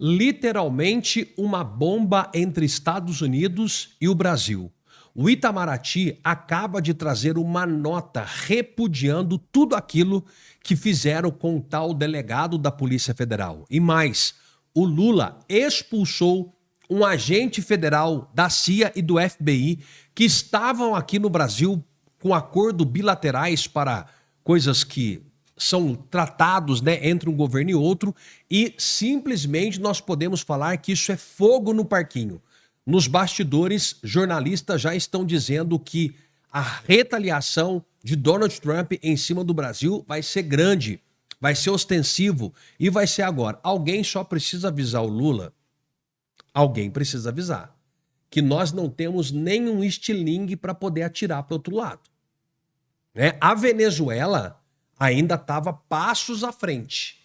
literalmente uma bomba entre Estados Unidos e o Brasil. O Itamaraty acaba de trazer uma nota repudiando tudo aquilo que fizeram com o tal delegado da Polícia Federal. E mais, o Lula expulsou um agente federal da CIA e do FBI que estavam aqui no Brasil com acordos bilaterais para coisas que são tratados, né, entre um governo e outro, e simplesmente nós podemos falar que isso é fogo no parquinho. Nos bastidores, jornalistas já estão dizendo que a retaliação de Donald Trump em cima do Brasil vai ser grande, vai ser ostensivo e vai ser agora. Alguém só precisa avisar o Lula, alguém precisa avisar, que nós não temos nenhum estilingue para poder atirar para o outro lado. Né? A Venezuela ainda estava passos à frente.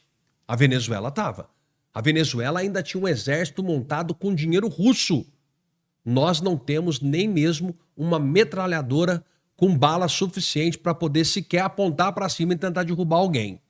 A Venezuela estava. A Venezuela ainda tinha um exército montado com dinheiro russo. Nós não temos nem mesmo uma metralhadora com bala suficiente para poder sequer apontar para cima e tentar derrubar alguém.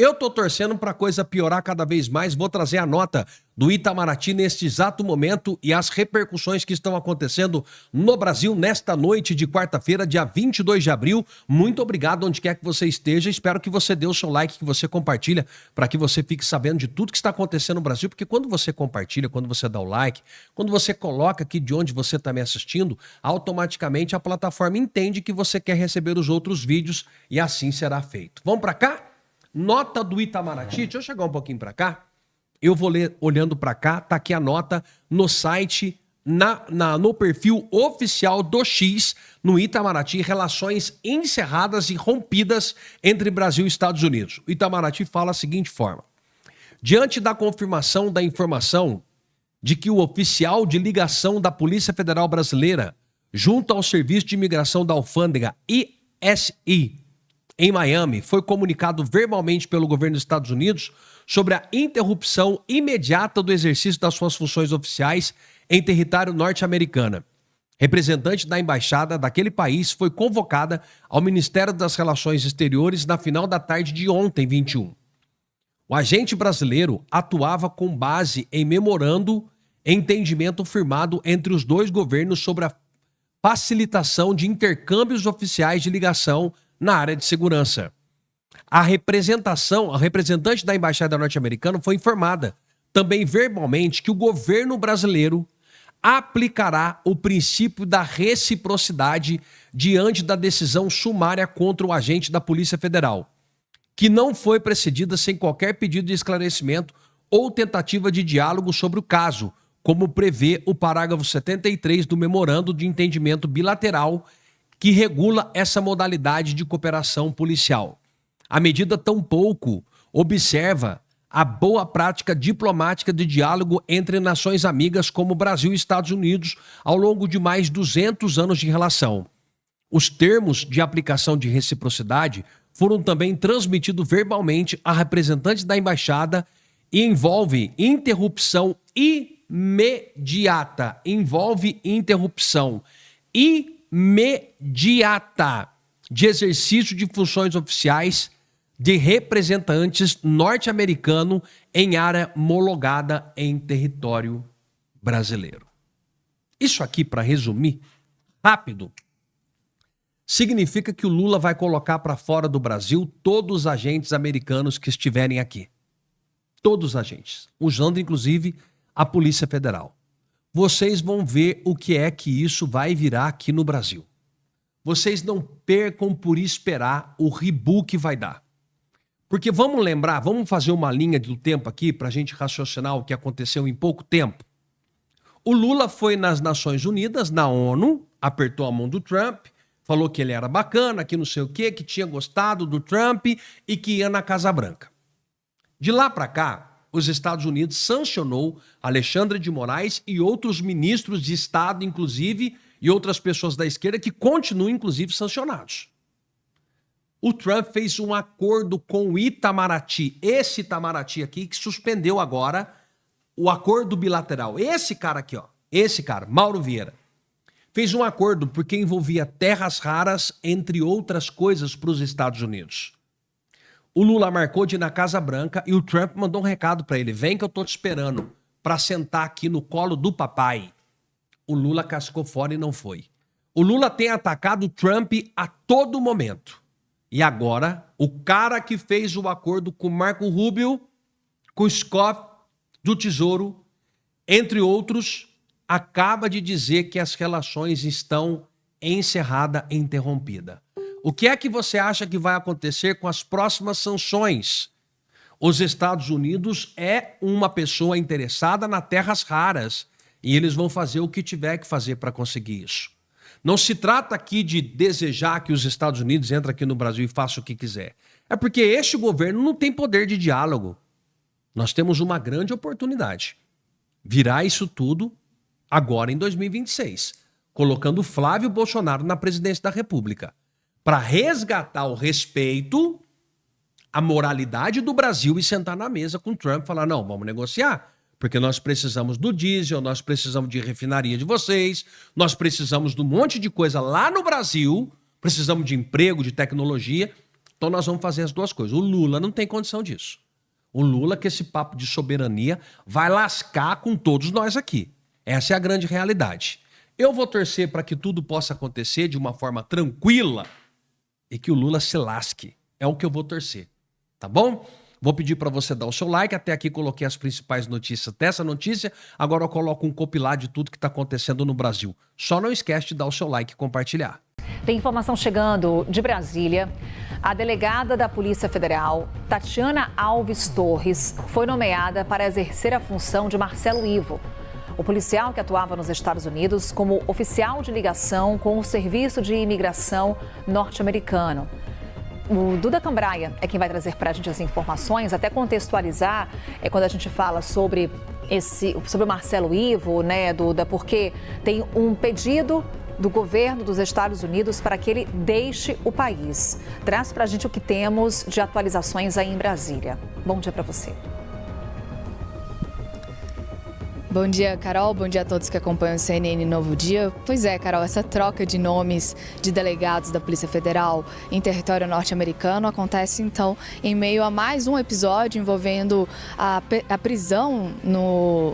Eu tô torcendo para a coisa piorar cada vez mais. Vou trazer a nota do Itamaraty neste exato momento e as repercussões que estão acontecendo no Brasil nesta noite de quarta-feira, dia 22 de abril. Muito obrigado onde quer que você esteja. Espero que você dê o seu like, que você compartilha, para que você fique sabendo de tudo que está acontecendo no Brasil. Porque quando você compartilha, quando você dá o like, quando você coloca aqui de onde você está me assistindo, automaticamente a plataforma entende que você quer receber os outros vídeos e assim será feito. Vamos para cá? Nota do Itamaraty, deixa eu chegar um pouquinho para cá, eu vou ler olhando para cá, tá aqui a nota no site, no perfil oficial do X, no Itamaraty, relações encerradas e rompidas entre Brasil e Estados Unidos. O Itamaraty fala a seguinte forma: diante da confirmação da informação de que o oficial de ligação da Polícia Federal Brasileira junto ao Serviço de Imigração da Alfândega ISI, em Miami, foi comunicado verbalmente pelo governo dos Estados Unidos sobre a interrupção imediata do exercício das suas funções oficiais em território norte-americano. Representante da embaixada daquele país foi convocada ao Ministério das Relações Exteriores na final da tarde de ontem, 21. O agente brasileiro atuava com base em memorando entendimento firmado entre os dois governos sobre a facilitação de intercâmbios oficiais de ligação na área de segurança. A representante da embaixada norte-americana foi informada, também verbalmente, que o governo brasileiro aplicará o princípio da reciprocidade diante da decisão sumária contra o agente da Polícia Federal, que não foi precedida sem qualquer pedido de esclarecimento ou tentativa de diálogo sobre o caso, como prevê o parágrafo 73 do Memorando de Entendimento Bilateral que regula essa modalidade de cooperação policial. A medida tampouco observa a boa prática diplomática de diálogo entre nações amigas como Brasil e Estados Unidos ao longo de mais de 200 anos de relação. Os termos de aplicação de reciprocidade foram também transmitidos verbalmente a representantes da embaixada e envolve interrupção imediata. Imediata de exercício de funções oficiais de representantes norte-americanos em área homologada em território brasileiro. Isso aqui, para resumir, rápido, significa que o Lula vai colocar para fora do Brasil todos os agentes americanos que estiverem aqui. Todos os agentes, usando inclusive a Polícia Federal. Vocês vão ver o que é que isso vai virar aqui no Brasil. Vocês não percam por esperar o rebu que vai dar. Porque vamos lembrar, vamos fazer uma linha do tempo aqui para a gente raciocinar o que aconteceu em pouco tempo. O Lula foi nas Nações Unidas, na ONU, apertou a mão do Trump, falou que ele era bacana, que não sei o quê, que tinha gostado do Trump e que ia na Casa Branca. De lá para cá, os Estados Unidos sancionou Alexandre de Moraes e outros ministros de Estado, inclusive, e outras pessoas da esquerda que continuam, inclusive, sancionados. O Trump fez um acordo com o Itamaraty, esse Itamaraty aqui, que suspendeu agora o acordo bilateral. Esse cara aqui, ó, esse cara, Mauro Vieira, fez um acordo porque envolvia terras raras, entre outras coisas, para os Estados Unidos. O Lula marcou de ir na Casa Branca e o Trump mandou um recado para ele. Vem que eu tô te esperando para sentar aqui no colo do papai. O Lula cascou fora e não foi. O Lula tem atacado o Trump a todo momento. E agora, o cara que fez o acordo com o Marco Rubio, com o Scott do Tesouro, entre outros, acaba de dizer que as relações estão encerradas e interrompidas. O que é que você acha que vai acontecer com as próximas sanções? Os Estados Unidos é uma pessoa interessada nas terras raras e eles vão fazer o que tiver que fazer para conseguir isso. Não se trata aqui de desejar que os Estados Unidos entrem aqui no Brasil e façam o que quiser. É porque este governo não tem poder de diálogo. Nós temos uma grande oportunidade. Virar isso tudo agora em 2026, colocando Flávio Bolsonaro na presidência da República, para resgatar o respeito, a moralidade do Brasil e sentar na mesa com o Trump e falar, não, vamos negociar, porque nós precisamos do diesel, nós precisamos de refinaria de vocês, nós precisamos de um monte de coisa lá no Brasil, precisamos de emprego, de tecnologia, então nós vamos fazer as duas coisas. O Lula não tem condição disso. O Lula, que esse papo de soberania, vai lascar com todos nós aqui. Essa é a grande realidade. Eu vou torcer para que tudo possa acontecer de uma forma tranquila e que o Lula se lasque. É o que eu vou torcer. Tá bom? Vou pedir para você dar o seu like. Até aqui coloquei as principais notícias dessa notícia. Agora eu coloco um compilado de tudo que está acontecendo no Brasil. Só não esquece de dar o seu like e compartilhar. Tem informação chegando de Brasília. A delegada da Polícia Federal, Tatiana Alves Torres, foi nomeada para exercer a função de Marcelo Ivo, o policial que atuava nos Estados Unidos como oficial de ligação com o Serviço de Imigração norte-americano. O Duda Cambraia é quem vai trazer para a gente as informações, até contextualizar, quando a gente fala sobre o Marcelo Ivo, né, Duda, porque tem um pedido do governo dos Estados Unidos para que ele deixe o país. Traz para a gente o que temos de atualizações aí em Brasília. Bom dia para você. Bom dia, Carol. Bom dia a todos que acompanham o CNN Novo Dia. Pois é, Carol, essa troca de nomes de delegados da Polícia Federal em território norte-americano acontece, então, em meio a mais um episódio envolvendo a prisão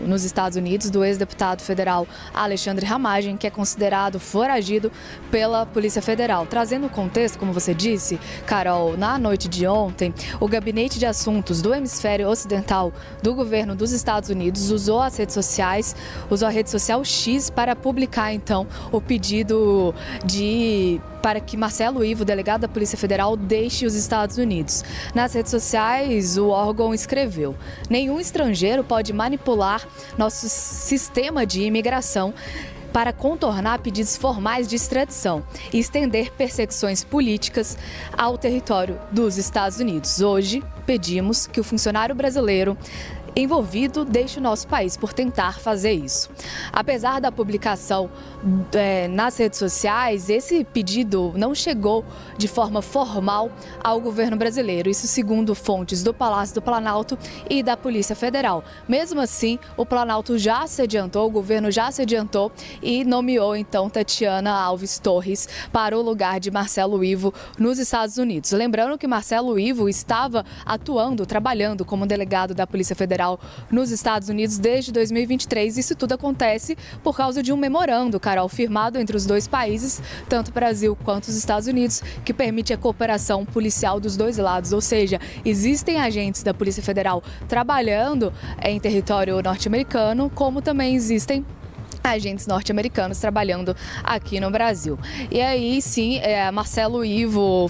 nos Estados Unidos do ex-deputado federal Alexandre Ramagem, que é considerado foragido pela Polícia Federal. Trazendo o contexto, como você disse, Carol, na noite de ontem, o Gabinete de Assuntos do Hemisfério Ocidental do governo dos Estados Unidos usou as redes sociais, usou a rede social X para publicar, então, o pedido para que Marcelo Ivo, delegado da Polícia Federal, deixe os Estados Unidos. Nas redes sociais, o órgão escreveu: nenhum estrangeiro pode manipular nosso sistema de imigração para contornar pedidos formais de extradição e estender perseguições políticas ao território dos Estados Unidos. Hoje, pedimos que o funcionário brasileiro envolvido deixe o nosso país por tentar fazer isso. Apesar da publicação nas redes sociais, esse pedido não chegou de forma formal ao governo brasileiro, isso segundo fontes do Palácio do Planalto e da Polícia Federal. Mesmo assim, o Planalto já se adiantou, o governo já se adiantou e nomeou então Tatiana Alves Torres para o lugar de Marcelo Ivo nos Estados Unidos. Lembrando que Marcelo Ivo estava trabalhando como delegado da Polícia Federal nos Estados Unidos desde 2023. Isso tudo acontece por causa de um memorando, Carol, firmado entre os dois países, tanto o Brasil quanto os Estados Unidos, que permite a cooperação policial dos dois lados. Ou seja, existem agentes da Polícia Federal trabalhando em território norte-americano, como também existem agentes norte-americanos trabalhando aqui no Brasil. E aí, sim, Marcelo Ivo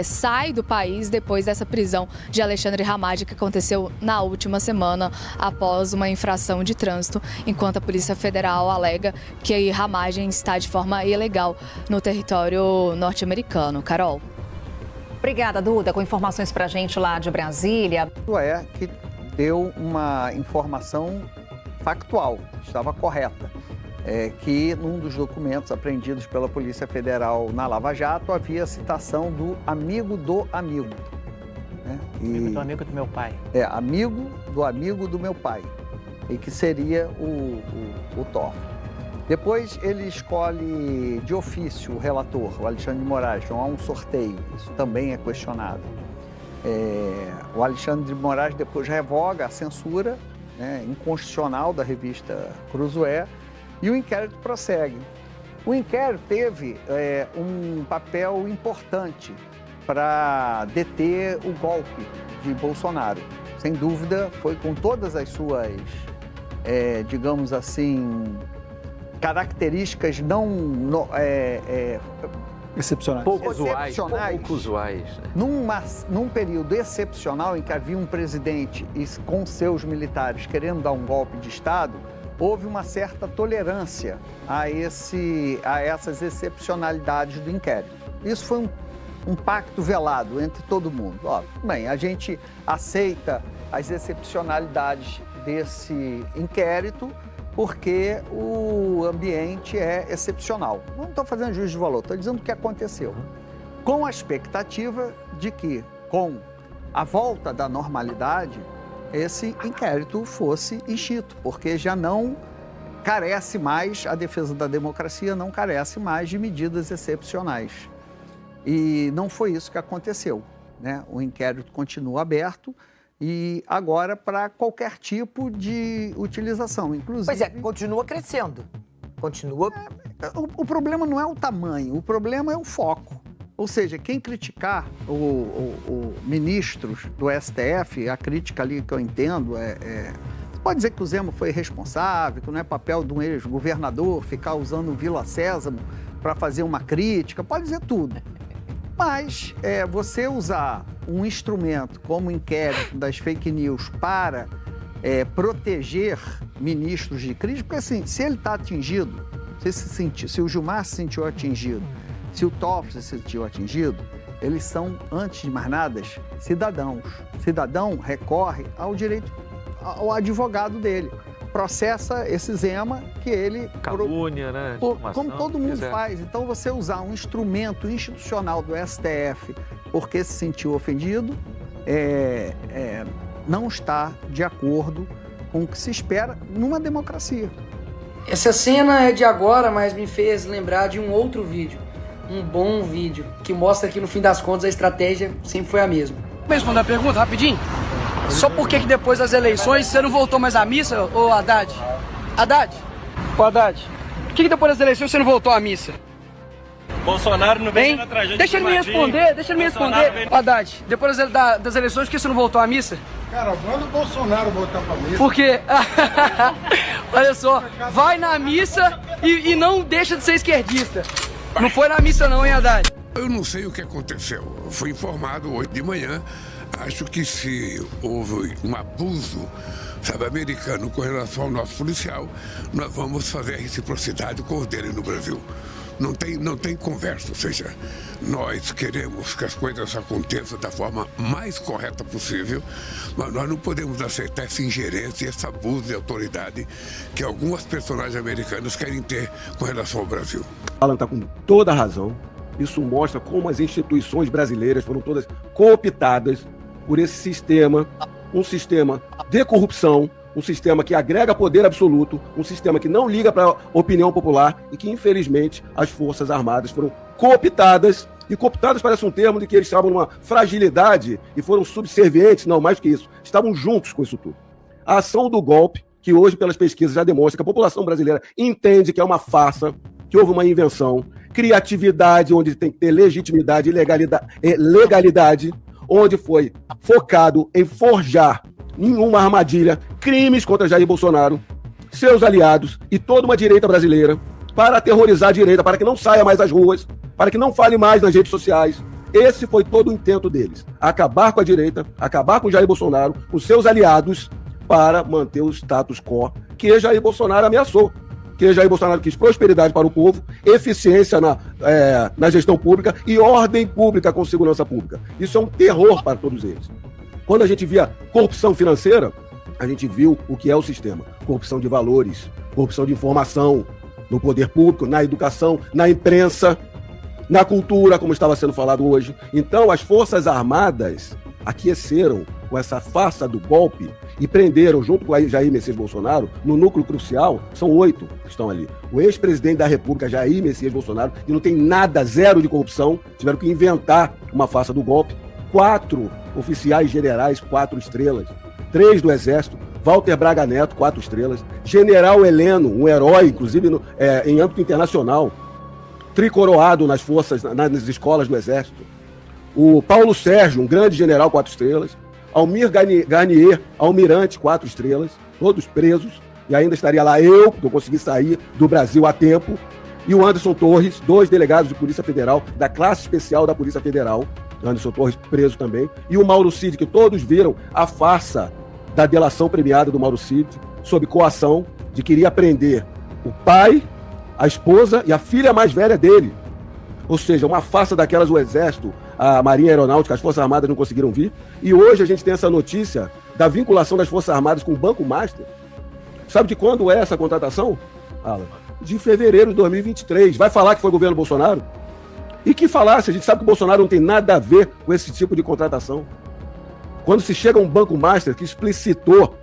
sai do país depois dessa prisão de Alexandre Ramagem, que aconteceu na última semana após uma infração de trânsito, enquanto a Polícia Federal alega que Ramagem está de forma ilegal no território norte-americano. Carol. Obrigada, Duda, com informações pra gente lá de Brasília. É que deu uma informação factual, estava correta. Que num dos documentos apreendidos pela Polícia Federal na Lava Jato havia citação do amigo do amigo. Né? Amigo do amigo do meu pai. Amigo do meu pai, e que seria o Toffoli. Depois ele escolhe de ofício o relator, o Alexandre de Moraes, não há um sorteio, isso também é questionado. O Alexandre de Moraes depois revoga a censura, né, inconstitucional da revista Cruzoé, e o inquérito prossegue. O inquérito teve um papel importante para deter o golpe de Bolsonaro. Sem dúvida, foi com todas as suas, digamos assim, características excepcionais. Pouco usuais. Né? Num período excepcional em que havia um presidente com seus militares querendo dar um golpe de Estado, houve uma certa tolerância a essas excepcionalidades do inquérito. Isso foi um pacto velado entre todo mundo. Bem, a gente aceita as excepcionalidades desse inquérito porque o ambiente é excepcional. Não estou fazendo juízo de valor, estou dizendo o que aconteceu. Com a expectativa de que, com a volta da normalidade, esse inquérito fosse extinto, porque já não carece mais, a defesa da democracia não carece mais de medidas excepcionais. E não foi isso que aconteceu, né? O inquérito continua aberto e agora para qualquer tipo de utilização, inclusive... Pois é, continua crescendo, continua... O problema não é o tamanho, o problema é o foco. Ou seja, quem criticar o ministros do STF, a crítica ali que eu entendo pode dizer que o Zema foi responsável, que não é papel de um ex-governador ficar usando o Vila Sésamo para fazer uma crítica, pode dizer tudo. Mas você usar um instrumento como o inquérito das fake news para proteger ministros de crítica, porque assim, se ele está atingido, se o Gilmar se sentiu atingido, se o Toffoli se sentiu atingido, eles são, antes de mais nada, cidadãos. Cidadão recorre ao direito, ao advogado dele. Processa esse Zema que ele... Calúnia, né? Como todo mundo faz. Então, você usar um instrumento institucional do STF porque se sentiu ofendido, não está de acordo com o que se espera numa democracia. Essa cena é de agora, mas me fez lembrar de um outro vídeo. Um bom vídeo, que mostra que no fim das contas a estratégia sempre foi a mesma. Vou responder a pergunta rapidinho? Só por que depois das eleições você não voltou mais à missa, ô Haddad? Haddad? Ô Haddad, por que depois das eleições você não voltou à missa? Bolsonaro não vem na tragédia. Deixa ele me responder. Ô Haddad, depois das eleições, por que você não voltou à missa? Cara, manda o Bolsonaro voltar pra missa. Por quê? Olha só, vai na missa e não deixa de ser esquerdista. Não foi na missa não, hein, Haddad? Eu não sei o que aconteceu. Eu fui informado hoje de manhã. Acho que se houve um abuso, americano com relação ao nosso policial, nós vamos fazer a reciprocidade com o dele no Brasil. Não tem conversa, ou seja, nós queremos que as coisas aconteçam da forma mais correta possível, mas nós não podemos aceitar essa ingerência, esse abuso de autoridade que algumas personagens americanas querem ter com relação ao Brasil. Alan está com toda a razão. Isso mostra como as instituições brasileiras foram todas cooptadas por esse sistema, um sistema de corrupção, um sistema que agrega poder absoluto, um sistema que não liga para a opinião popular e que, infelizmente, as Forças Armadas foram cooptadas, e cooptadas parece um termo de que eles estavam numa fragilidade e foram subservientes, não, mais que isso, estavam juntos com isso tudo. A ação do golpe, que hoje, pelas pesquisas, já demonstra que a população brasileira entende que é uma farsa, que houve uma invenção, criatividade, onde tem que ter legitimidade e legalidade, onde foi focado em forjar em uma armadilha crimes contra Jair Bolsonaro, seus aliados e toda uma direita brasileira para aterrorizar a direita, para que não saia mais às ruas, para que não fale mais nas redes sociais. Esse foi todo o intento deles. Acabar com a direita, acabar com Jair Bolsonaro, com seus aliados, para manter o status quo que Jair Bolsonaro ameaçou. Que Jair Bolsonaro quis prosperidade para o povo, eficiência na gestão pública e ordem pública com segurança pública. Isso é um terror para todos eles. Quando a gente via corrupção financeira, a gente viu o que é o sistema. Corrupção de valores, corrupção de informação no poder público, na educação, na imprensa, na cultura, como estava sendo falado hoje. Então, as Forças Armadas aqueceram com essa farsa do golpe e prenderam, junto com Jair Messias Bolsonaro, no núcleo crucial, são 8 que estão ali. O ex-presidente da República, Jair Messias Bolsonaro, que não tem nada, zero de corrupção, tiveram que inventar uma farsa do golpe, 4 oficiais generais 4 estrelas, 3 do Exército, Walter Braga Neto, 4 estrelas, General Heleno, um herói, inclusive em âmbito internacional, tricoroado nas forças, nas escolas do Exército, o Paulo Sérgio, um grande general, 4 estrelas, Almir Garnier, almirante, 4 estrelas, todos presos, e ainda estaria lá eu, porque eu consegui sair do Brasil a tempo, e o Anderson Torres, 2 delegados de Polícia Federal, da classe especial da Polícia Federal, Anderson Torres preso também, e o Mauro Cid, que todos viram a farsa da delação premiada do Mauro Cid, sob coação de queria prender o pai, a esposa e a filha mais velha dele. Ou seja, uma farsa daquelas do Exército, a Marinha Aeronáutica, as Forças Armadas não conseguiram vir. E hoje a gente tem essa notícia da vinculação das Forças Armadas com o Banco Master. Sabe de quando é essa contratação, Alan? De fevereiro de 2023. Vai falar que foi o governo Bolsonaro? E que falasse, a gente sabe que o Bolsonaro não tem nada a ver com esse tipo de contratação. Quando se chega a um Banco Master que explicitou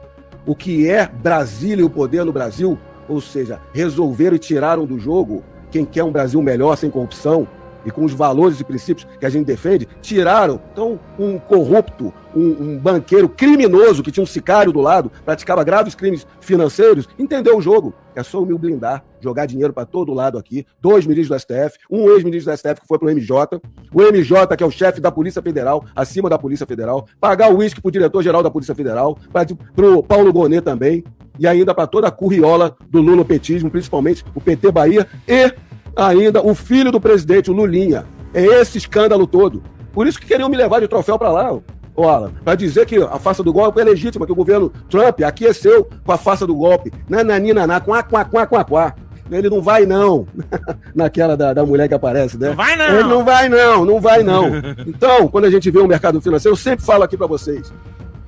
o que é Brasília e o poder no Brasil, ou seja, resolveram e tiraram do jogo quem quer um Brasil melhor, sem corrupção e com os valores e princípios que a gente defende, tiraram. Então, um corrupto, um banqueiro criminoso que tinha um sicário do lado, praticava graves crimes financeiros, entendeu o jogo. É só me blindar, jogar dinheiro para todo lado aqui. 2 ministros do STF, um ex-ministro do STF que foi pro MJ, o MJ que é o chefe da Polícia Federal, acima da Polícia Federal, pagar o uísque pro diretor-geral da Polícia Federal, pro Paulo Gonet também, e ainda para toda a curriola do lulopetismo, principalmente o PT Bahia, e ainda o filho do presidente, o Lulinha. É esse escândalo todo. Por isso que queriam me levar de troféu para lá, Alan, para dizer que a farsa do golpe é legítima, que o governo Trump aqueceu com a farsa do golpe. Nananinaná, quá. Ele não vai, não. Naquela da mulher que aparece, né? Não vai, não. Ele não vai, não. Então, quando a gente vê o mercado financeiro, eu sempre falo aqui para vocês,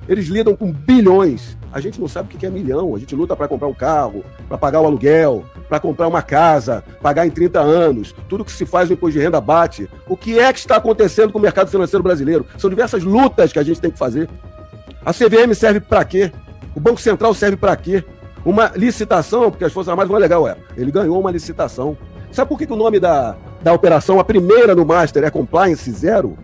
eles lidam com bilhões. A gente não sabe o que é milhão. A gente luta para comprar um carro, para pagar o aluguel, para comprar uma casa, pagar em 30 anos. Tudo que se faz no imposto de renda bate. O que é que está acontecendo com o mercado financeiro brasileiro? São diversas lutas que a gente tem que fazer. A CVM serve para quê? O Banco Central serve para quê? Uma licitação, porque as Forças Armadas vão legal, ele ganhou uma licitação. Sabe por que o nome da operação, a primeira no Master, é Compliance Zero?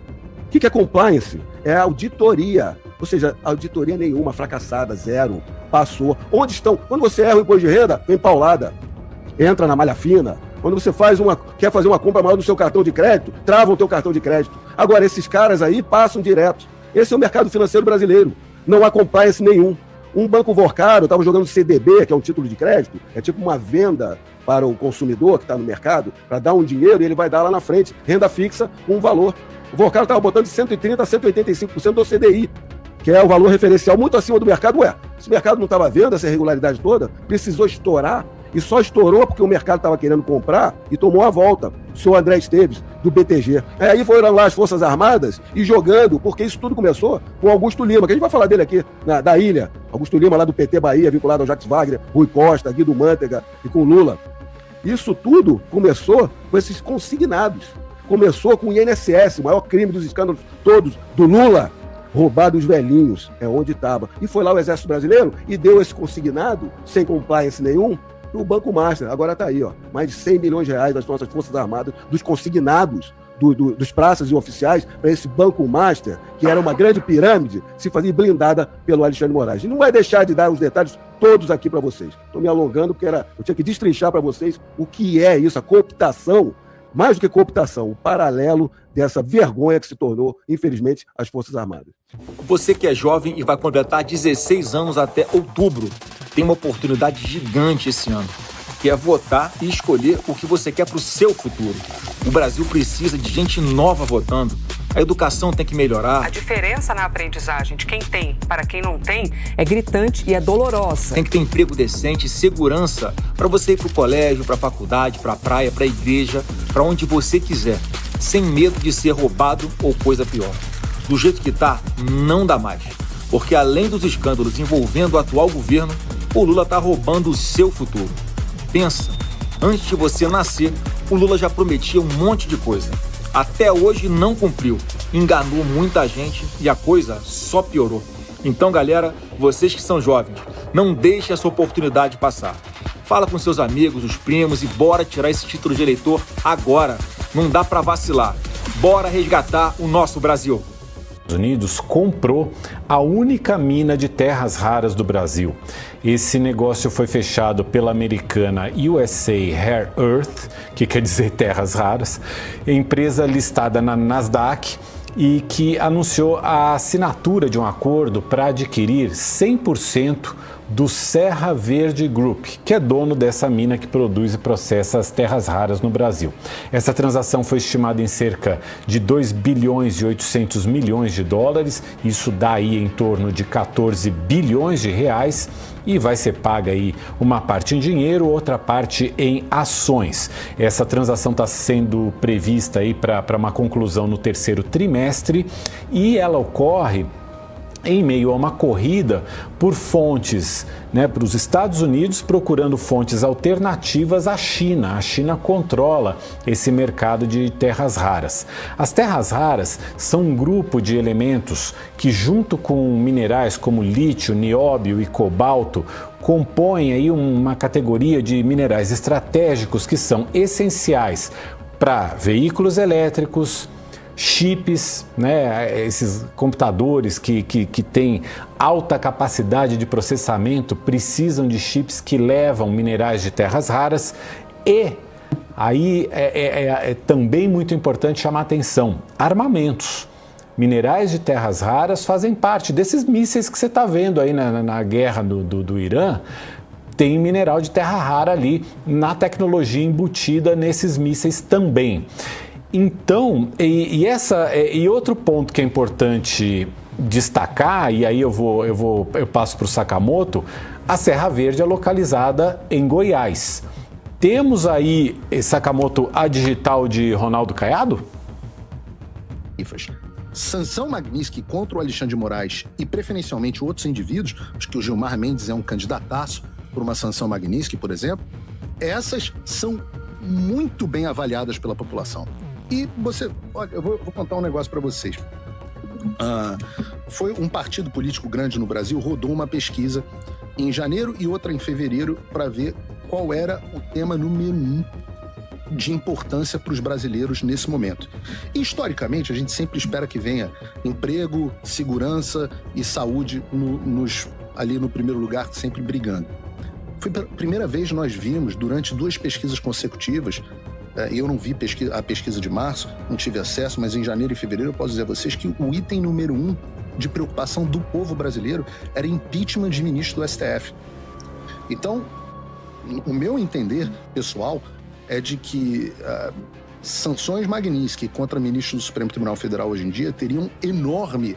O que é Compliance? É auditoria. Ou seja, auditoria nenhuma, fracassada, zero, passou. Onde estão? Quando você erra o imposto de renda, vem paulada, entra na malha fina. Quando você quer fazer uma compra maior do seu cartão de crédito, travam o teu cartão de crédito. Agora, esses caras aí passam direto. Esse é o mercado financeiro brasileiro. Não há compliance nenhum. Um banco Vorcaro estava jogando CDB, que é um título de crédito, é tipo uma venda para o consumidor que está no mercado, para dar um dinheiro e ele vai dar lá na frente, renda fixa, um valor. O Vorcaro estava botando de 130% a 185% do CDI, que é o valor referencial muito acima do mercado. Esse mercado não estava vendo essa irregularidade toda, precisou estourar, e só estourou porque o mercado estava querendo comprar e tomou a volta. O senhor André Esteves, do BTG. Aí foram lá as Forças Armadas e jogando, porque isso tudo começou com Augusto Lima, que a gente vai falar dele aqui, da ilha. Augusto Lima, lá do PT Bahia, vinculado ao Jacques Wagner, Rui Costa, Guido Mantega e com Lula. Isso tudo começou com esses consignados. Começou com o INSS, o maior crime dos escândalos todos do Lula. Roubar dos velhinhos, é onde estava. E foi lá o Exército Brasileiro e deu esse consignado, sem compliance nenhum, o Banco Master. Agora está aí, mais de 100 milhões de reais das nossas Forças Armadas, dos consignados, dos praças e oficiais, para esse Banco Master, que era uma grande pirâmide, se fazia blindada pelo Alexandre Moraes. E não vai deixar de dar os detalhes todos aqui para vocês. Estou me alongando, porque eu tinha que destrinchar para vocês o que é isso, a cooptação, mais do que cooptação, o paralelo dessa vergonha que se tornou, infelizmente, as Forças Armadas. Você que é jovem e vai completar 16 anos até outubro, tem uma oportunidade gigante esse ano, que é votar e escolher o que você quer para o seu futuro. O Brasil precisa de gente nova votando. A educação tem que melhorar. A diferença na aprendizagem de quem tem para quem não tem é gritante e é dolorosa. Tem que ter emprego decente e segurança para você ir para o colégio, para a faculdade, para a praia, para a igreja, para onde você quiser, sem medo de ser roubado ou coisa pior. Do jeito que tá, não dá mais. Porque além dos escândalos envolvendo o atual governo, o Lula tá roubando o seu futuro. Pensa, antes de você nascer, o Lula já prometia um monte de coisa. Até hoje não cumpriu, enganou muita gente e a coisa só piorou. Então, galera, vocês que são jovens, não deixem essa oportunidade passar. Fala com seus amigos, os primos e bora tirar esse título de eleitor agora. Não dá pra vacilar. Bora resgatar o nosso Brasil. Unidos comprou a única mina de terras raras do Brasil. Esse negócio foi fechado pela americana USA Rare Earth, que quer dizer terras raras, empresa listada na Nasdaq e que anunciou a assinatura de um acordo para adquirir 100% do Serra Verde Group, que é dono dessa mina que produz e processa as terras raras no Brasil. Essa transação foi estimada em cerca de 2 bilhões e 800 milhões de dólares, isso dá aí em torno de 14 bilhões de reais, e vai ser paga aí uma parte em dinheiro, outra parte em ações. Essa transação está sendo prevista aí para uma conclusão no terceiro trimestre e ela ocorre em meio a uma corrida por fontes, para os Estados Unidos procurando fontes alternativas à China. A China controla esse mercado de terras raras. As terras raras são um grupo de elementos que, junto com minerais como lítio, nióbio e cobalto, compõem aí uma categoria de minerais estratégicos que são essenciais para veículos elétricos, chips, esses computadores que têm alta capacidade de processamento precisam de chips que levam minerais de terras raras e aí é também muito importante chamar atenção, armamentos. Minerais de terras raras fazem parte desses mísseis que você está vendo aí na guerra do Irã. Tem mineral de terra rara ali na tecnologia embutida nesses mísseis também. Então, e outro ponto que é importante destacar, e aí eu passo para o Sakamoto, a Serra Verde é localizada em Goiás. Temos aí, Sakamoto, a digital de Ronaldo Caiado? Sanção Magnitsky contra o Alexandre de Moraes e preferencialmente outros indivíduos, acho que o Gilmar Mendes é um candidataço por uma sanção Magnitsky, por exemplo, essas são muito bem avaliadas pela população. E olha, eu vou contar um negócio para vocês. Foi um partido político grande no Brasil, rodou uma pesquisa em janeiro e outra em fevereiro para ver qual era o tema número 1 de importância para os brasileiros nesse momento. E, historicamente, a gente sempre espera que venha emprego, segurança e saúde ali no primeiro lugar, sempre brigando. Foi pela primeira vez nós vimos, durante 2 pesquisas consecutivas, eu não vi a pesquisa de março, não tive acesso, mas em janeiro e fevereiro eu posso dizer a vocês que o item número 1 de preocupação do povo brasileiro era impeachment de ministro do STF. Então, o meu entender pessoal é de que sanções Magnitsky contra ministros do Supremo Tribunal Federal hoje em dia teriam enorme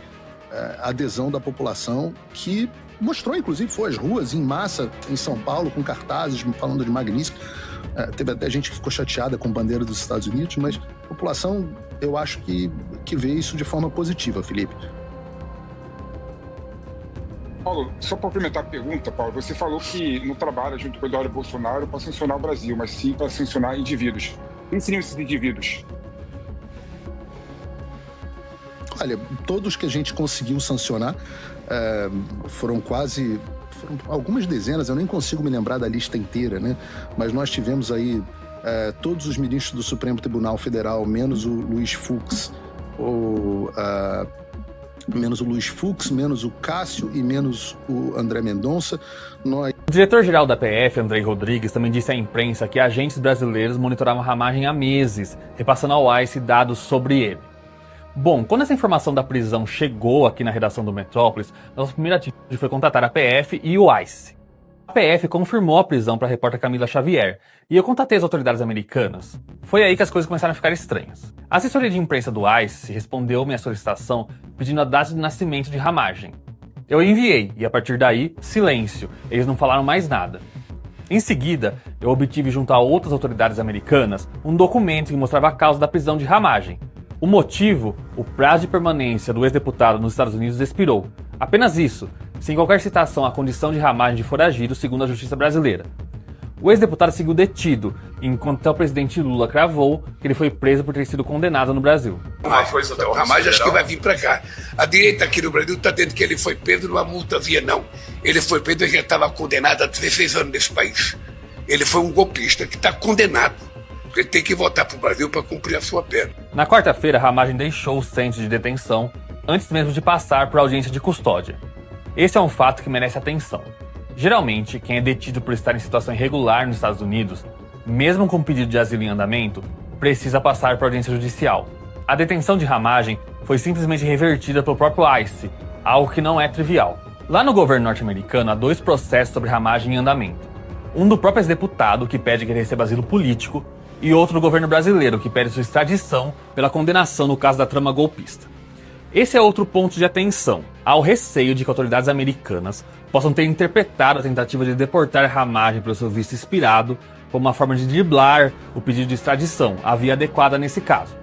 adesão da população, que mostrou, inclusive, foi às ruas em massa em São Paulo com cartazes falando de Magnitsky. Teve até gente que ficou chateada com a bandeira dos Estados Unidos, mas a população, eu acho que vê isso de forma positiva, Felipe. Paulo, só para complementar a pergunta, Paulo, você falou que não trabalha junto com o Eduardo Bolsonaro para sancionar o Brasil, mas sim para sancionar indivíduos. Quem seriam esses indivíduos? Olha, todos que a gente conseguiu sancionar foram algumas dezenas, eu nem consigo me lembrar da lista inteira, né? Mas nós tivemos aí todos os ministros do Supremo Tribunal Federal, menos o Luiz Fux, menos o Cássio e menos o André Mendonça. O diretor-geral da PF, Andrei Rodrigues, também disse à imprensa que agentes brasileiros monitoravam a ramagem há meses, repassando ao ICE dados sobre ele. Bom, quando essa informação da prisão chegou aqui na redação do Metrópolis, nossa primeira atitude foi contatar a PF e o ICE. A PF confirmou a prisão para a repórter Camila Xavier, e eu contatei as autoridades americanas. Foi aí que as coisas começaram a ficar estranhas. A assessoria de imprensa do ICE respondeu minha solicitação pedindo a data de nascimento de Ramagem. Eu enviei, e a partir daí, silêncio, eles não falaram mais nada. Em seguida, eu obtive junto a outras autoridades americanas um documento que mostrava a causa da prisão de Ramagem. O motivo, o prazo de permanência do ex-deputado nos Estados Unidos expirou. Apenas isso, sem qualquer citação à condição de Ramagem de foragido, segundo a justiça brasileira. O ex-deputado seguiu detido, enquanto o presidente Lula cravou que ele foi preso por ter sido condenado no Brasil. Uma coisa, o Ramagem acho que vai vir para cá. A direita aqui no Brasil está dizendo que ele foi preso numa multazinha, não. Ele foi preso e já estava condenado a 16 anos nesse país. Ele foi um golpista que está condenado. Ele tem que voltar para o Brasil para cumprir a sua pena. Na quarta-feira, Ramagem deixou o centro de detenção antes mesmo de passar por audiência de custódia. Esse é um fato que merece atenção. Geralmente, quem é detido por estar em situação irregular nos Estados Unidos, mesmo com pedido de asilo em andamento, precisa passar por audiência judicial. A detenção de Ramagem foi simplesmente revertida pelo próprio ICE, algo que não é trivial. Lá no governo norte-americano há 2 processos sobre Ramagem em andamento. Um do próprio ex-deputado, que pede que ele receba asilo político, e outro do governo brasileiro, que pede sua extradição pela condenação no caso da trama golpista. Esse é outro ponto de atenção. Há o receio de que autoridades americanas possam ter interpretado a tentativa de deportar Ramagem pelo seu visto expirado como uma forma de driblar o pedido de extradição, a via adequada nesse caso.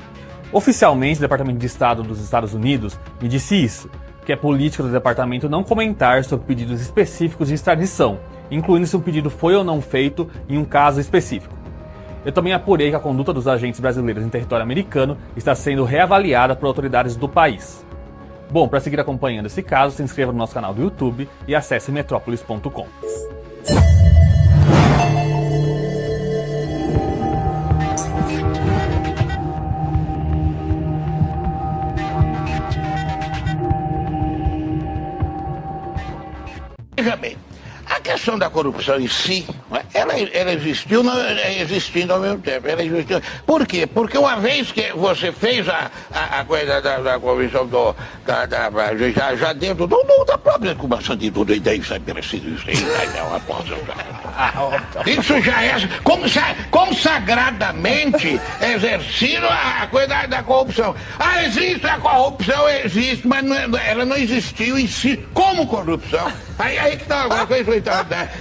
Oficialmente, o Departamento de Estado dos Estados Unidos me disse isso, que é política do departamento não comentar sobre pedidos específicos de extradição, incluindo se o pedido foi ou não feito em um caso específico. Eu também apurei que a conduta dos agentes brasileiros em território americano está sendo reavaliada por autoridades do país. Bom, para seguir acompanhando esse caso, se inscreva no nosso canal do YouTube e acesse metrópolis.com. Veja bem, a questão da corrupção em si, ela existiu, existindo ao mesmo tempo. Ela existiu. Por quê? Porque uma vez que você fez a coisa da comissão já dentro da própria incubação de tudo, e daí sai parecido isso aí, é uma porta. Isso já é consagradamente exercido a coisa da corrupção. Existe a corrupção, existe, mas ela não existiu em si como corrupção. Aí que está agora,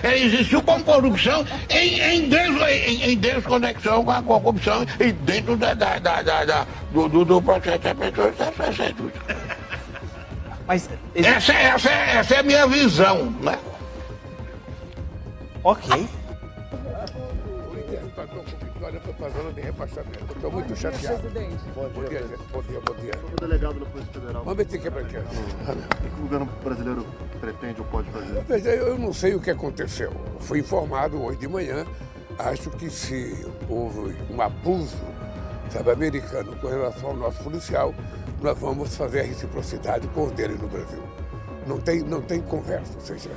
ela existiu como corrupção em desconexão com a corrupção e dentro do processo da pessoa. Mas essa é a minha visão, né? Ok. Estou muito chateado. Bom dia, gente. Bom dia. Como delegado da Polícia Federal, Vamos meter que é pra quê? o que o governo brasileiro pretende ou pode fazer? Veja, eu não sei o que aconteceu. Fui informado hoje de manhã. Acho que se houve um abuso, americano com relação ao nosso policial, nós vamos fazer a reciprocidade com o dele no Brasil. Não tem conversa, ou seja,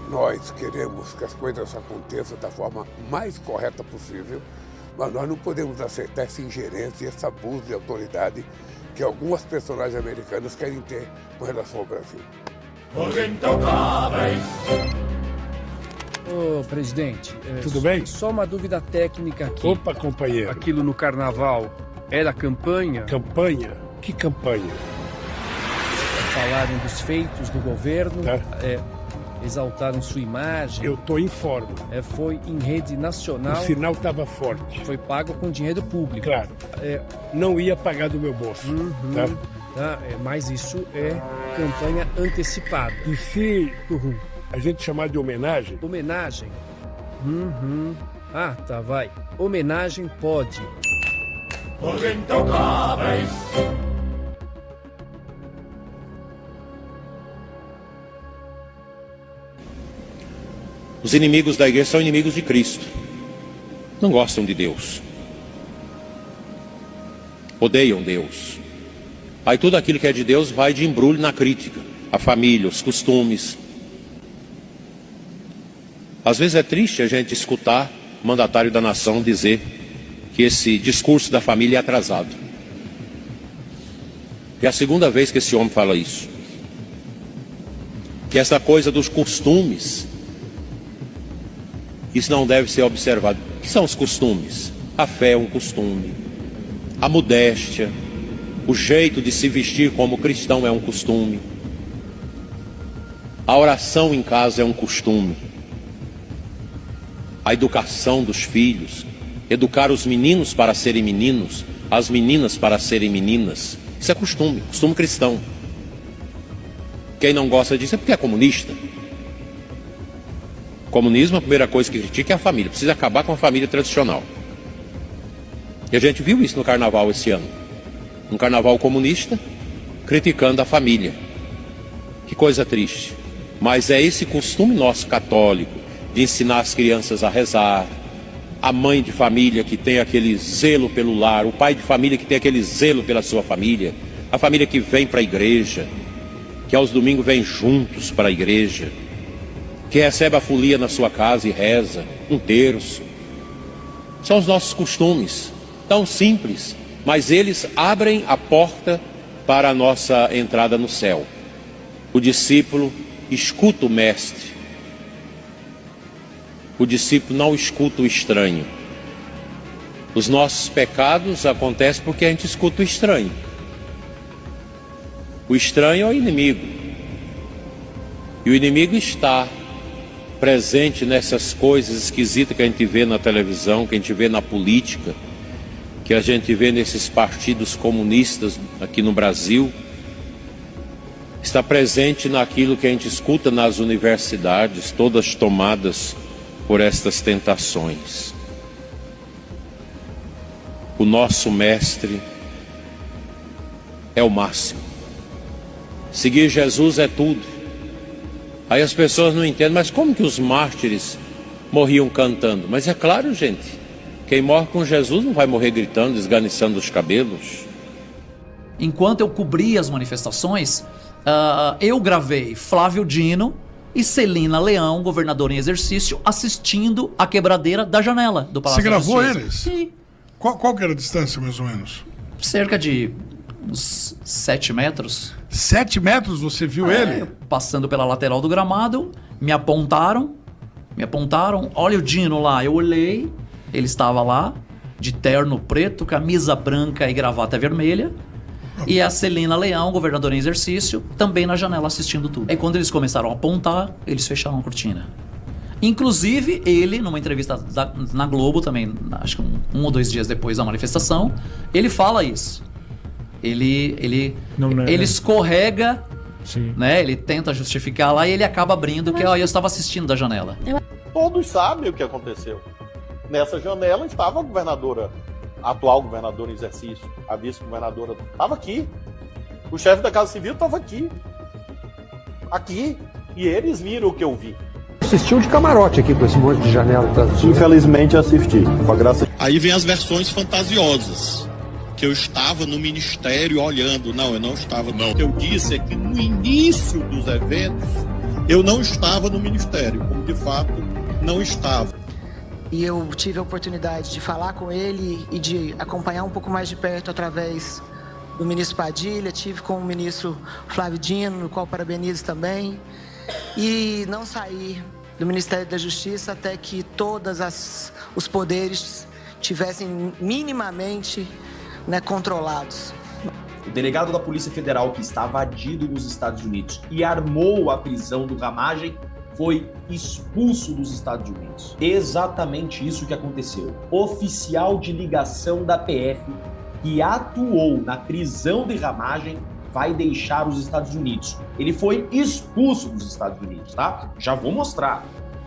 nós queremos que as coisas aconteçam da forma mais correta possível, mas nós não podemos aceitar essa ingerência, esse abuso de autoridade que algumas personagens americanas querem ter com relação ao Brasil. Ô, presidente, Tudo bem? Só uma dúvida técnica aqui. Opa, companheiro. Aquilo no carnaval era campanha? Campanha? Que campanha? Falaram dos feitos do governo, exaltaram sua imagem. Eu estou em forma. Foi em rede nacional. O sinal estava forte. Foi pago com dinheiro público. Claro. Não ia pagar do meu bolso. Mas isso é campanha antecipada. E se a gente chamar de homenagem? Homenagem? Tá, vai. Homenagem pode. Os intocáveis. Os inimigos da igreja são inimigos de Cristo. Não gostam de Deus. Odeiam Deus. Aí tudo aquilo que é de Deus vai de embrulho na crítica. A família, os costumes. Às vezes é triste a gente escutar o mandatário da nação dizer que esse discurso da família é atrasado. É a segunda vez que esse homem fala isso. Que essa coisa dos costumes, isso não deve ser observado. O que são os costumes? A fé é um costume. A modéstia, o jeito de se vestir como cristão é um costume. A oração em casa é um costume. A educação dos filhos, educar os meninos para serem meninos, as meninas para serem meninas, isso é costume cristão. Quem não gosta disso é porque é comunista. Comunismo, a primeira coisa que critica é a família. Precisa acabar com a família tradicional. E a gente viu isso no carnaval esse ano. Um carnaval comunista criticando a família. Que coisa triste. Mas é esse costume nosso católico de ensinar as crianças a rezar, a mãe de família que tem aquele zelo pelo lar, o pai de família que tem aquele zelo pela sua família, A família que vem para a igreja, que aos domingos vem juntos para a igreja, que recebe a folia na sua casa e reza um terço. São os nossos costumes, tão simples, mas eles abrem a porta para a nossa entrada no céu. O discípulo escuta o mestre. O discípulo não escuta o estranho. Os nossos pecados acontecem porque a gente escuta o estranho. O estranho é o inimigo. E o inimigo está presente nessas coisas esquisitas que a gente vê na televisão, que a gente vê na política, que a gente vê nesses partidos comunistas aqui no Brasil. Está presente naquilo que a gente escuta nas universidades, todas tomadas por estas tentações. O nosso mestre é o máximo. Seguir Jesus é tudo. Aí as pessoas não entendem, mas como que os mártires morriam cantando? Mas é claro, gente, quem morre com Jesus não vai morrer gritando, esganiçando os cabelos. Enquanto eu cobria as manifestações, eu gravei Flávio Dino e Celina Leão, governador em exercício, assistindo a quebradeira da janela do Palácio da Justiça. Você gravou eles? Sim. Qual que era a distância, mais ou menos? Cerca de uns 7 metros. 7 metros você viu ele? Passando pela lateral do gramado, me apontaram, olha o Dino lá. Eu olhei, ele estava lá, de terno preto, camisa branca e gravata vermelha. E a Celina Leão, governadora em exercício, também na janela assistindo tudo. Aí quando eles começaram a apontar, eles fecharam a cortina. Inclusive, ele, numa entrevista na Globo também, acho que um ou 2 dias depois da manifestação, ele fala isso. Ele escorrega, né? Ele tenta justificar lá e ele acaba abrindo, que eu estava assistindo da janela. Todos sabem o que aconteceu. Nessa janela estava a governadora, a atual governadora em exercício, a vice-governadora, estava aqui. O chefe da Casa Civil estava aqui. Aqui. E eles viram o que eu vi. Assistiu de camarote aqui com esse monte de janela. Infelizmente assisti, com a graça. Aí vem as versões fantasiosas. Que eu estava no ministério olhando. Não, eu não estava. Não. O que eu disse é que no início dos eventos, eu não estava no ministério, como de fato não estava. E eu tive a oportunidade de falar com ele e de acompanhar um pouco mais de perto através do ministro Padilha, tive com o ministro Flávio Dino, no qual parabenizo também, e não sair do Ministério da Justiça até que todos os poderes tivessem minimamente controlados. O delegado da Polícia Federal que estava adido nos Estados Unidos e armou a prisão do Ramagem foi expulso dos Estados Unidos. Exatamente isso que aconteceu. Oficial de ligação da PF que atuou na prisão de Ramagem vai deixar os Estados Unidos. Ele foi expulso dos Estados Unidos, tá? Já vou mostrar.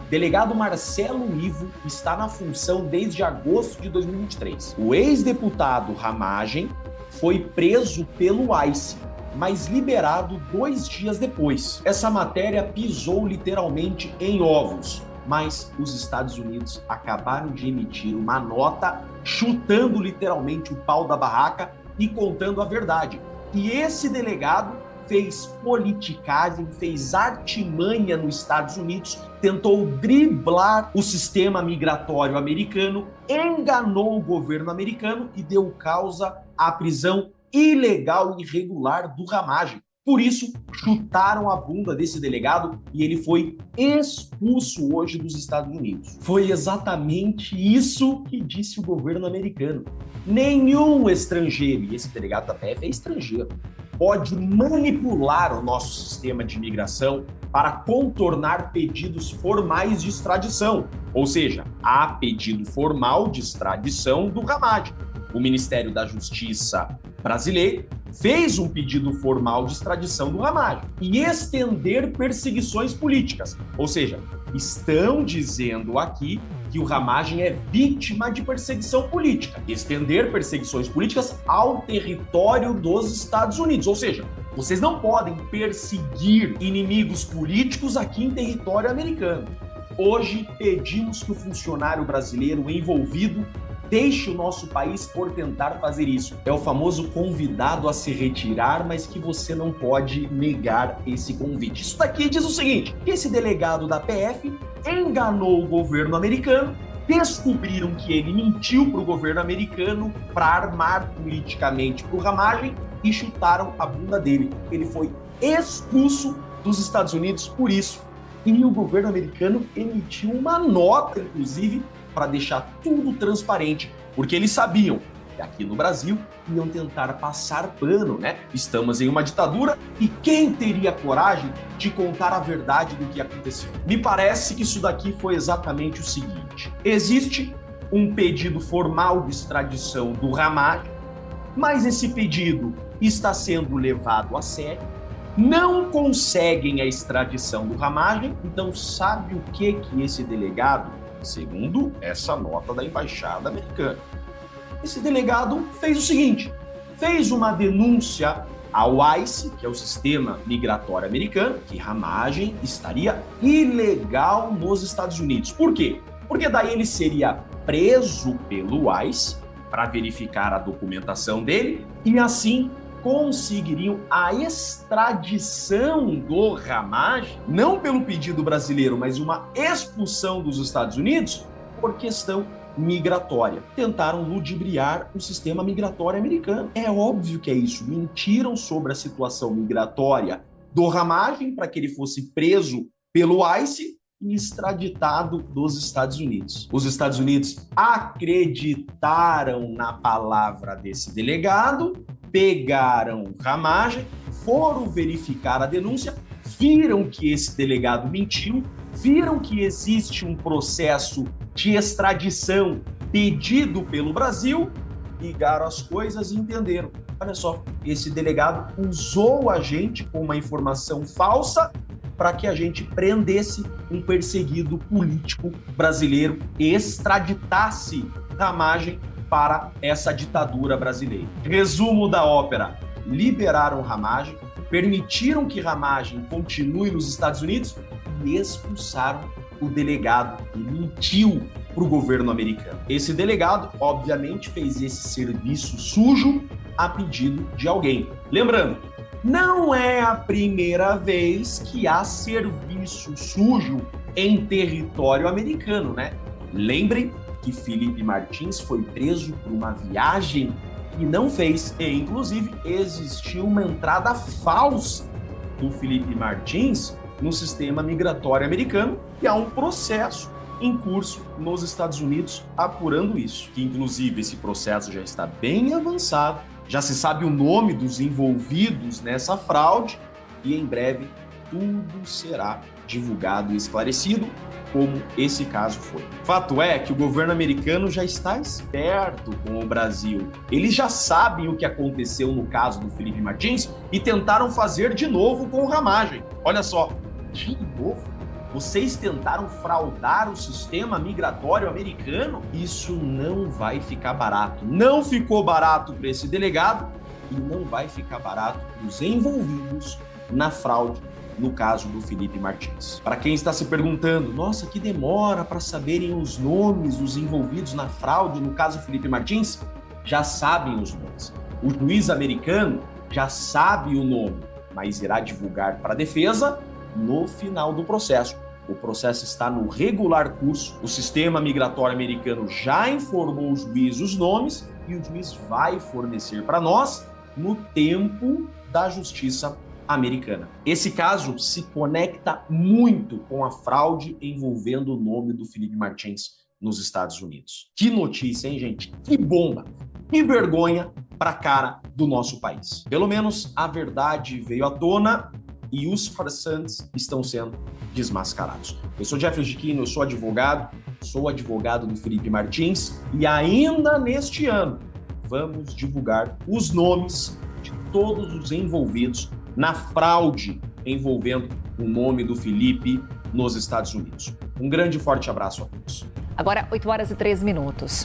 Delegado Marcelo Ivo está na função desde agosto de 2023. O ex-deputado Ramagem foi preso pelo ICE, mas liberado 2 dias depois. Essa matéria pisou literalmente em ovos, mas os Estados Unidos acabaram de emitir uma nota chutando literalmente o pau da barraca e contando a verdade. E esse delegado fez politicagem, fez artimanha nos Estados Unidos, tentou driblar o sistema migratório americano, enganou o governo americano e deu causa à prisão ilegal e irregular do Ramagem. Por isso, chutaram a bunda desse delegado e ele foi expulso hoje dos Estados Unidos. Foi exatamente isso que disse o governo americano. Nenhum estrangeiro, e esse delegado da PF é estrangeiro, pode manipular o nosso sistema de imigração para contornar pedidos formais de extradição. Ou seja, há pedido formal de extradição do Ramagem. O Ministério da Justiça brasileiro fez um pedido formal de extradição do Ramagem e estender perseguições políticas. Ou seja, estão dizendo aqui que o Ramagem é vítima de perseguição política. Estender perseguições políticas ao território dos Estados Unidos. Ou seja, vocês não podem perseguir inimigos políticos aqui em território americano. Hoje pedimos que o funcionário brasileiro envolvido deixe o nosso país por tentar fazer isso. É o famoso convidado a se retirar, mas que você não pode negar esse convite. Isso daqui diz o seguinte, que esse delegado da PF enganou o governo americano, descobriram que ele mentiu para o governo americano para armar politicamente para o Ramagem e chutaram a bunda dele. Ele foi expulso dos Estados Unidos por isso. E o governo americano emitiu uma nota, inclusive, para deixar tudo transparente, porque eles sabiam que aqui no Brasil iam tentar passar pano, né? Estamos em uma ditadura e quem teria coragem de contar a verdade do que aconteceu? Me parece que isso daqui foi exatamente o seguinte. Existe um pedido formal de extradição do Ramagem, mas esse pedido está sendo levado a sério. Não conseguem a extradição do Ramagem, então sabe o que esse delegado, segundo essa nota da embaixada americana, esse delegado fez o seguinte, fez uma denúncia ao ICE, que é o sistema migratório americano, que Ramagem estaria ilegal nos Estados Unidos. Por quê? Porque daí ele seria preso pelo ICE para verificar a documentação dele e assim conseguiriam a extradição do Ramagem, não pelo pedido brasileiro, mas uma expulsão dos Estados Unidos por questão migratória. Tentaram ludibriar o sistema migratório americano. É óbvio que é isso. Mentiram sobre a situação migratória do Ramagem para que ele fosse preso pelo ICE e extraditado dos Estados Unidos. Os Estados Unidos acreditaram na palavra desse delegado, pegaram o Ramagem, foram verificar a denúncia, viram que esse delegado mentiu, viram que existe um processo de extradição pedido pelo Brasil, ligaram as coisas e entenderam. Olha só, esse delegado usou a gente com uma informação falsa para que a gente prendesse um perseguido político brasileiro e extraditasse Ramagem para essa ditadura brasileira. Resumo da ópera: liberaram Ramagem, permitiram que Ramagem continue nos Estados Unidos e expulsaram o delegado que mentiu para o governo americano. Esse delegado, obviamente, fez esse serviço sujo a pedido de alguém. Lembrando, não é a primeira vez que há serviço sujo em território americano, né? Lembrem que Felipe Martins foi preso por uma viagem que não fez. E, inclusive, existiu uma entrada falsa do Felipe Martins no sistema migratório americano e há um processo em curso nos Estados Unidos apurando isso. Que, inclusive, esse processo já está bem avançado, já se sabe o nome dos envolvidos nessa fraude e, em breve, tudo será divulgado e esclarecido, como esse caso foi. Fato é que o governo americano já está esperto com o Brasil. Eles já sabem o que aconteceu no caso do Felipe Martins e tentaram fazer de novo com o Ramagem. Olha só, de novo? Vocês tentaram fraudar o sistema migratório americano? Isso não vai ficar barato. Não ficou barato para esse delegado e não vai ficar barato para os envolvidos na fraude no caso do Felipe Martins. Para quem está se perguntando, nossa, que demora para saberem os nomes dos envolvidos na fraude no caso do Felipe Martins, já sabem os nomes. O juiz americano já sabe o nome, mas irá divulgar para a defesa no final do processo. O processo está no regular curso, o sistema migratório americano já informou o juiz os nomes e o juiz vai fornecer para nós no tempo da justiça americana. Esse caso se conecta muito com a fraude envolvendo o nome do Felipe Martins nos Estados Unidos. Que notícia, hein, gente? Que bomba! Que vergonha para a cara do nosso país. Pelo menos a verdade veio à tona e os farsantes estão sendo desmascarados. Eu sou Jeffrey Giquino, eu sou advogado do Felipe Martins e ainda neste ano vamos divulgar os nomes de todos os envolvidos na fraude envolvendo o nome do Felipe nos Estados Unidos. Um grande e forte abraço a todos. Agora, 8 horas e 3 minutos.